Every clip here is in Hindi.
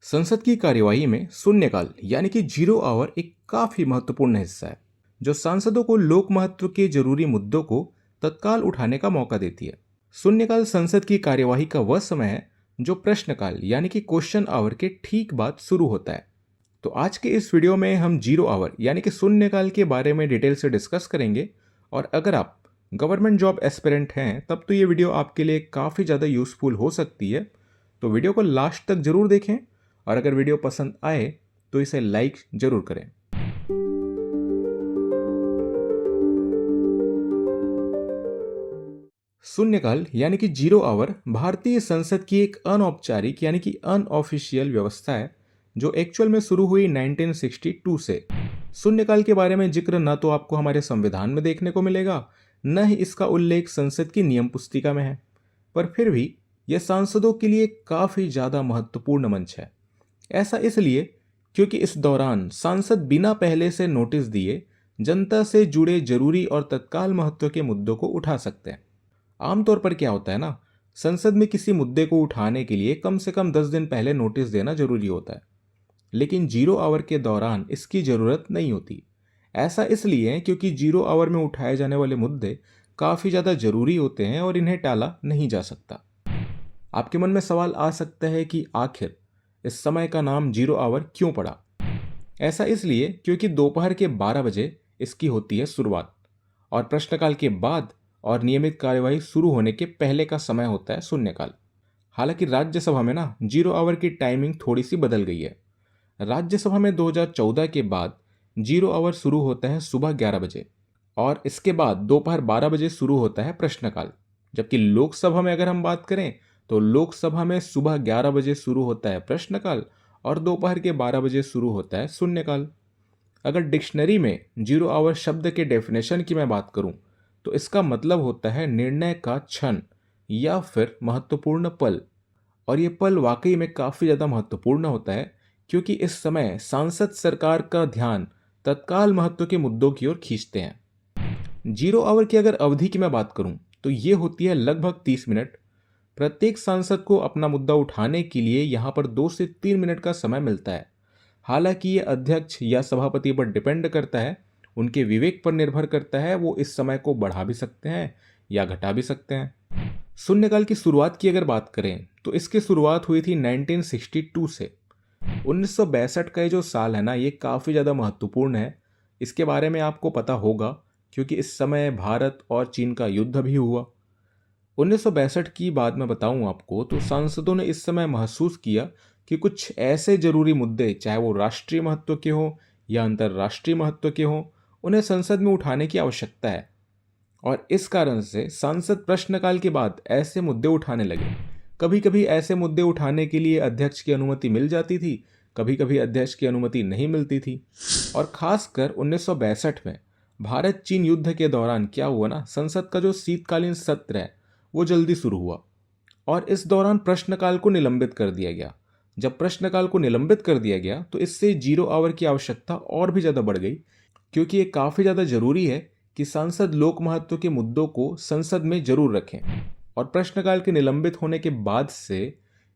संसद की कार्यवाही में शून्यकाल यानी कि जीरो आवर एक काफी महत्वपूर्ण हिस्सा है जो सांसदों को लोक महत्व के जरूरी मुद्दों को तत्काल उठाने का मौका देती है। शून्यकाल संसद की कार्यवाही का वह समय है जो प्रश्नकाल यानी कि क्वेश्चन आवर के ठीक बाद शुरू होता है। तो आज के इस वीडियो में हम जीरो आवर यानी कि शून्यकाल के बारे में डिटेल से डिस्कस करेंगे। और अगर आप गवर्नमेंट जॉब एस्पिरेंट हैं तब तो ये वीडियो आपके लिए काफ़ी ज़्यादा यूज़फुल हो सकती है। तो वीडियो को लास्ट तक जरूर देखें और अगर वीडियो पसंद आए तो इसे लाइक जरूर करें। शून्यकाल यानी कि जीरो आवर भारतीय संसद की एक अनौपचारिक यानी कि अनऑफिशियल व्यवस्था है जो एक्चुअल में शुरू हुई 1962 से। शून्यकाल के बारे में जिक्र न तो आपको हमारे संविधान में देखने को मिलेगा, न ही इसका उल्लेख संसद की नियम पुस्तिका में है, पर फिर भी यह सांसदों के लिए काफी ज्यादा महत्वपूर्ण मंच है। ऐसा इसलिए क्योंकि इस दौरान सांसद बिना पहले से नोटिस दिए जनता से जुड़े जरूरी और तत्काल महत्व के मुद्दों को उठा सकते हैं। आमतौर पर क्या होता है ना, संसद में किसी मुद्दे को उठाने के लिए कम से कम 10 दिन पहले नोटिस देना जरूरी होता है, लेकिन जीरो आवर के दौरान इसकी जरूरत नहीं होती। ऐसा इसलिए है क्योंकि जीरो आवर में उठाए जाने वाले मुद्दे काफी ज्यादा जरूरी होते हैं और इन्हें टाला नहीं जा सकता। आपके मन में सवाल आ सकता है कि आखिर इस समय का नाम जीरो आवर क्यों पड़ा। ऐसा इसलिए क्योंकि दोपहर के 12 बजे इसकी होती है शुरुआत और प्रश्नकाल के बाद और नियमित कार्यवाही शुरू होने के पहले का समय होता है शून्यकाल। हालांकि राज्यसभा में ना जीरो आवर की टाइमिंग थोड़ी सी बदल गई है। राज्यसभा में 2014 के बाद जीरो आवर शुरू होता है सुबह 11 बजे और इसके बाद दोपहर 12 बजे शुरू होता है प्रश्नकाल। जबकि लोकसभा में अगर हम बात करें तो लोकसभा में सुबह 11 बजे शुरू होता है प्रश्नकाल और दोपहर के 12 बजे शुरू होता है शून्यकाल। अगर डिक्शनरी में जीरो आवर शब्द के डेफिनेशन की मैं बात करूं तो इसका मतलब होता है निर्णय का क्षण या फिर महत्वपूर्ण पल। और ये पल वाकई में काफी ज्यादा महत्वपूर्ण होता है क्योंकि इस समय सांसद सरकार का ध्यान तत्काल महत्व के मुद्दों की ओर खींचते हैं। जीरो आवर की अगर अवधि की मैं बात करूं तो ये होती है लगभग 30 मिनट। प्रत्येक सांसद को अपना मुद्दा उठाने के लिए यहाँ पर 2 से 3 मिनट का समय मिलता है। हालांकि ये अध्यक्ष या सभापति पर डिपेंड करता है, उनके विवेक पर निर्भर करता है, वो इस समय को बढ़ा भी सकते हैं या घटा भी सकते हैं। शून्यकाल की शुरुआत की अगर बात करें तो इसकी शुरुआत हुई थी 1962 से। 1962 का ये जो साल है ना, ये काफ़ी ज़्यादा महत्वपूर्ण है। इसके बारे में आपको पता होगा क्योंकि इस समय भारत और चीन का युद्ध भी हुआ। 1962 की बात मैं बताऊं आपको तो सांसदों ने इस समय महसूस किया कि कुछ ऐसे जरूरी मुद्दे, चाहे वो राष्ट्रीय महत्व के हों या अंतर्राष्ट्रीय महत्व के हों, उन्हें संसद में उठाने की आवश्यकता है। और इस कारण से सांसद प्रश्नकाल के बाद ऐसे मुद्दे उठाने लगे। कभी कभी ऐसे मुद्दे उठाने के लिए अध्यक्ष की अनुमति मिल जाती थी, कभी कभी अध्यक्ष की अनुमति नहीं मिलती थी। और खासकर 1962 में भारत चीन युद्ध के दौरान क्या हुआ ना, संसद का जो शीतकालीन सत्र है वो जल्दी शुरू हुआ और इस दौरान प्रश्नकाल को निलंबित कर दिया गया। जब प्रश्नकाल को निलंबित कर दिया गया तो इससे जीरो आवर की आवश्यकता और भी ज़्यादा बढ़ गई क्योंकि ये काफ़ी ज़्यादा जरूरी है कि सांसद लोक महत्व के मुद्दों को संसद में जरूर रखें। और प्रश्नकाल के निलंबित होने के बाद से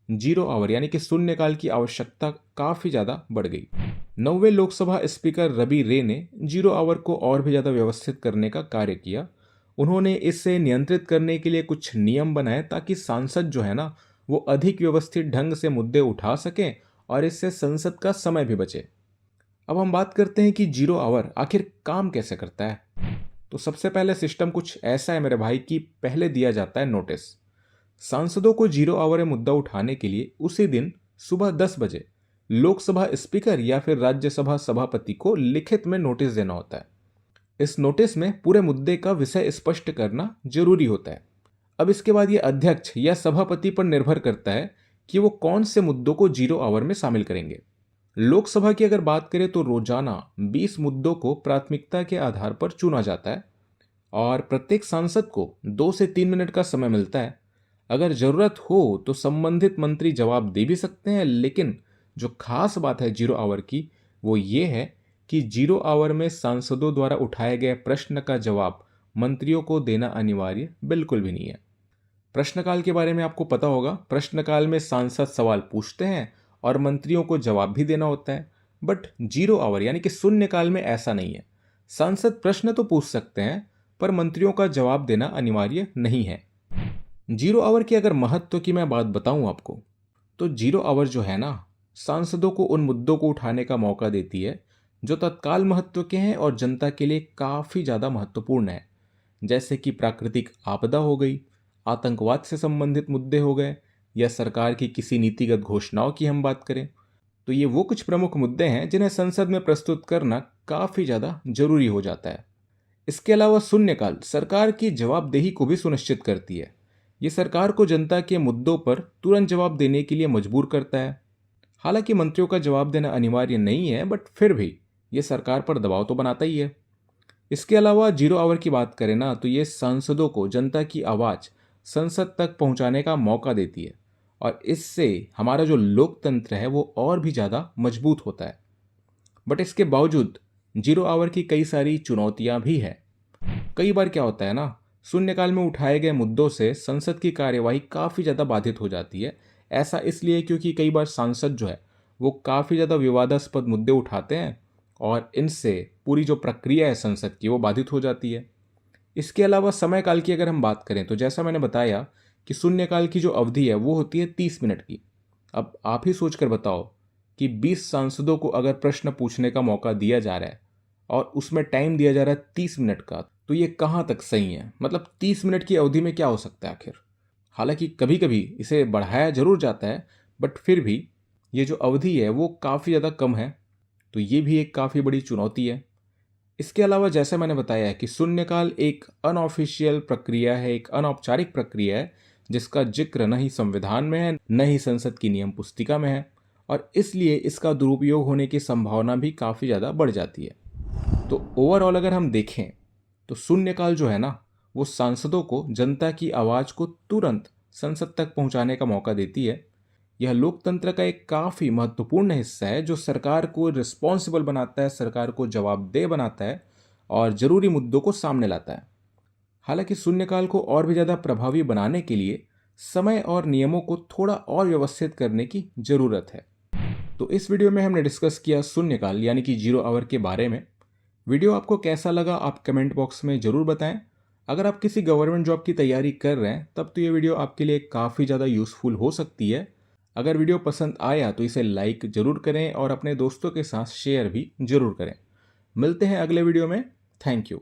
जीरो आवर यानी कि शून्यकाल की आवश्यकता काफ़ी ज़्यादा बढ़ गई। 9वें लोकसभा स्पीकर रवि रे ने जीरो आवर को और भी ज़्यादा व्यवस्थित करने का कार्य किया। उन्होंने इसे नियंत्रित करने के लिए कुछ नियम बनाए ताकि सांसद जो है ना वो अधिक व्यवस्थित ढंग से मुद्दे उठा सकें और इससे संसद का समय भी बचे। अब हम बात करते हैं कि जीरो आवर आखिर काम कैसे करता है। तो सबसे पहले सिस्टम कुछ ऐसा है मेरे भाई कि पहले दिया जाता है नोटिस। सांसदों को जीरो आवर में मुद्दा उठाने के लिए उसी दिन सुबह 10 बजे लोकसभा स्पीकर या फिर राज्यसभा सभापति को लिखित में नोटिस देना होता है। इस नोटिस में पूरे मुद्दे का विषय स्पष्ट करना जरूरी होता है। अब इसके बाद ये अध्यक्ष या सभापति पर निर्भर करता है कि वो कौन से मुद्दों को जीरो आवर में शामिल करेंगे। लोकसभा की अगर बात करें तो रोजाना 20 मुद्दों को प्राथमिकता के आधार पर चुना जाता है और प्रत्येक सांसद को 2 से 3 मिनट का समय मिलता है। अगर जरूरत हो तो संबंधित मंत्री जवाब दे भी सकते हैं, लेकिन जो खास बात है जीरो आवर की वो ये है कि जीरो आवर में सांसदों द्वारा उठाए गए प्रश्न का जवाब मंत्रियों को देना अनिवार्य बिल्कुल भी नहीं है। प्रश्नकाल के बारे में आपको पता होगा, प्रश्नकाल में सांसद सवाल पूछते हैं और मंत्रियों को जवाब भी देना होता है। बट जीरो आवर यानी कि शून्यकाल में ऐसा नहीं है। सांसद प्रश्न तो पूछ सकते हैं पर मंत्रियों का जवाब देना अनिवार्य नहीं है। जीरो आवर के अगर महत्व की मैं बात बताऊं आपको, तो जीरो आवर जो है ना, सांसदों को उन मुद्दों को उठाने का मौका देती है जो तत्काल महत्व के हैं और जनता के लिए काफ़ी ज़्यादा महत्वपूर्ण है। जैसे कि प्राकृतिक आपदा हो गई, आतंकवाद से संबंधित मुद्दे हो गए, या सरकार की किसी नीतिगत घोषणाओं की हम बात करें, तो ये वो कुछ प्रमुख मुद्दे हैं जिन्हें संसद में प्रस्तुत करना काफ़ी ज़्यादा जरूरी हो जाता है। इसके अलावा शून्यकाल सरकार की जवाबदेही को भी सुनिश्चित करती है। ये सरकार को जनता के मुद्दों पर तुरंत जवाब देने के लिए मजबूर करता है। हालांकि मंत्रियों का जवाब देना अनिवार्य नहीं है, बट फिर भी ये सरकार पर दबाव तो बनाता ही है। इसके अलावा जीरो आवर की बात करें ना, तो ये सांसदों को जनता की आवाज़ संसद तक पहुंचाने का मौका देती है और इससे हमारा जो लोकतंत्र है वो और भी ज़्यादा मजबूत होता है। बट इसके बावजूद जीरो आवर की कई सारी चुनौतियां भी हैं। कई बार क्या होता है ना, शून्यकाल में उठाए गए मुद्दों से संसद की कार्यवाही काफ़ी ज़्यादा बाधित हो जाती है। ऐसा इसलिए क्योंकि कई बार सांसद जो है वो काफ़ी ज़्यादा विवादास्पद मुद्दे उठाते हैं और इनसे पूरी जो प्रक्रिया है संसद की वो बाधित हो जाती है। इसके अलावा समय काल की अगर हम बात करें, तो जैसा मैंने बताया कि शून्यकाल की जो अवधि है वो होती है 30 मिनट की। अब आप ही सोच कर बताओ कि 20 सांसदों को अगर प्रश्न पूछने का मौका दिया जा रहा है और उसमें टाइम दिया जा रहा है 30 मिनट का, तो ये कहाँ तक सही है? मतलब 30 मिनट की अवधि में क्या हो सकता है आखिर? हालांकि कभी कभी इसे बढ़ाया जरूर जाता है, बट फिर भी ये जो अवधि है वो काफ़ी ज़्यादा कम है, तो ये भी एक काफ़ी बड़ी चुनौती है। इसके अलावा जैसे मैंने बताया है कि शून्यकाल एक अनऑफिशियल प्रक्रिया है, एक अनौपचारिक प्रक्रिया है जिसका जिक्र न ही संविधान में है न ही संसद की नियम पुस्तिका में है, और इसलिए इसका दुरुपयोग होने की संभावना भी काफ़ी ज़्यादा बढ़ जाती है। तो ओवरऑल अगर हम देखें तो शून्यकाल जो है ना, वो सांसदों को जनता की आवाज़ को तुरंत संसद तक पहुंचाने का मौका देती है। यह लोकतंत्र का एक काफ़ी महत्वपूर्ण हिस्सा है जो सरकार को रिस्पॉन्सिबल बनाता है, सरकार को जवाबदेह बनाता है और ज़रूरी मुद्दों को सामने लाता है। हालांकि शून्यकाल को और भी ज़्यादा प्रभावी बनाने के लिए समय और नियमों को थोड़ा और व्यवस्थित करने की ज़रूरत है। तो इस वीडियो में हमने डिस्कस किया शून्यकाल यानी कि जीरो आवर के बारे में। वीडियो आपको कैसा लगा आप कमेंट बॉक्स में ज़रूर बताएं। अगर आप किसी गवर्नमेंट जॉब की तैयारी कर रहे हैं तब तो ये वीडियो आपके लिए काफ़ी ज़्यादा यूज़फुल हो सकती है। अगर वीडियो पसंद आया तो इसे लाइक ज़रूर करें और अपने दोस्तों के साथ शेयर भी ज़रूर करें। मिलते हैं अगले वीडियो में। Thank you.